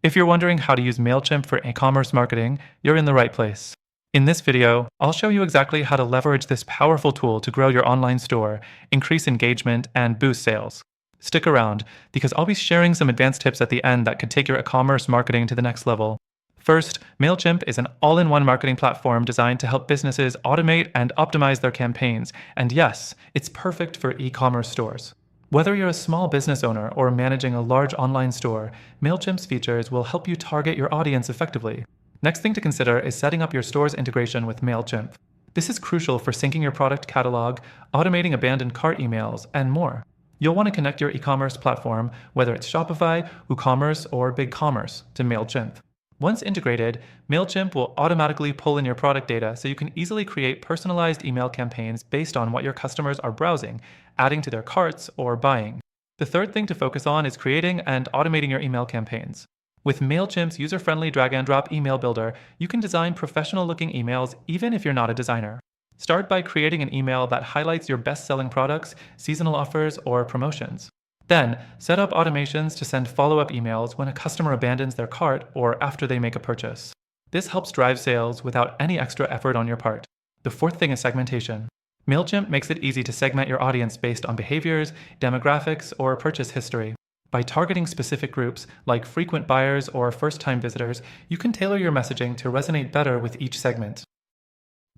If you're wondering how to use Mailchimp for e-commerce marketing, you're in the right place. In this video, I'll show you exactly how to leverage this powerful tool to grow your online store, increase engagement, and boost sales. Stick around, because I'll be sharing some advanced tips at the end that could take your e-commerce marketing to the next level. First, Mailchimp is an all-in-one marketing platform designed to help businesses automate and optimize their campaigns, and yes, it's perfect for e-commerce stores. Whether you're a small business owner or managing a large online store, Mailchimp's features will help you target your audience effectively. Next thing to consider is setting up your store's integration with Mailchimp. This is crucial for syncing your product catalog, automating abandoned cart emails, and more. You'll want to connect your e-commerce platform, whether it's Shopify, WooCommerce, or BigCommerce, to Mailchimp. Once integrated, Mailchimp will automatically pull in your product data so you can easily create personalized email campaigns based on what your customers are browsing, adding to their carts, or buying. The third thing to focus on is creating and automating your email campaigns. With Mailchimp's user-friendly drag-and-drop email builder, you can design professional-looking emails even if you're not a designer. Start by creating an email that highlights your best-selling products, seasonal offers, or promotions. Then, set up automations to send follow-up emails when a customer abandons their cart or after they make a purchase. This helps drive sales without any extra effort on your part. The fourth thing is segmentation. Mailchimp makes it easy to segment your audience based on behaviors, demographics, or purchase history. By targeting specific groups, like frequent buyers or first-time visitors, you can tailor your messaging to resonate better with each segment.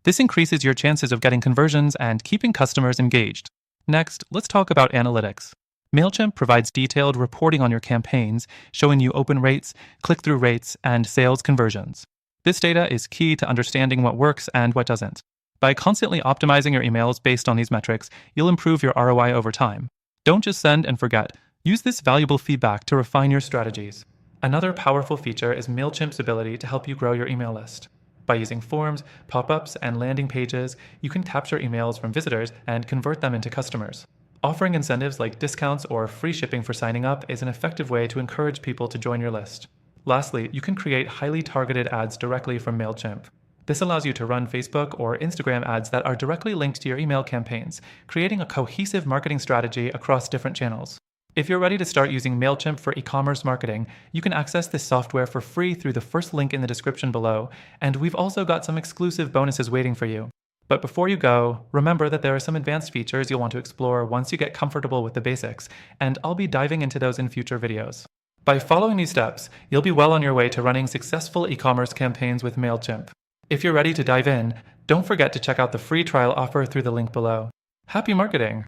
This increases your chances of getting conversions and keeping customers engaged. Next, let's talk about analytics. Mailchimp provides detailed reporting on your campaigns, showing you open rates, click-through rates, and sales conversions. This data is key to understanding what works and what doesn't. By constantly optimizing your emails based on these metrics, you'll improve your ROI over time. Don't just send and forget. Use this valuable feedback to refine your strategies. Another powerful feature is Mailchimp's ability to help you grow your email list. By using forms, pop-ups, and landing pages, you can capture emails from visitors and convert them into customers. Offering incentives like discounts or free shipping for signing up is an effective way to encourage people to join your list. Lastly, you can create highly targeted ads directly from Mailchimp. This allows you to run Facebook or Instagram ads that are directly linked to your email campaigns, creating a cohesive marketing strategy across different channels. If you're ready to start using Mailchimp for e-commerce marketing, you can access this software for free through the first link in the description below, and we've also got some exclusive bonuses waiting for you. But before you go, remember that there are some advanced features you'll want to explore once you get comfortable with the basics, and I'll be diving into those in future videos. By following these steps, you'll be well on your way to running successful e-commerce campaigns with Mailchimp. If you're ready to dive in, don't forget to check out the free trial offer through the link below. Happy marketing!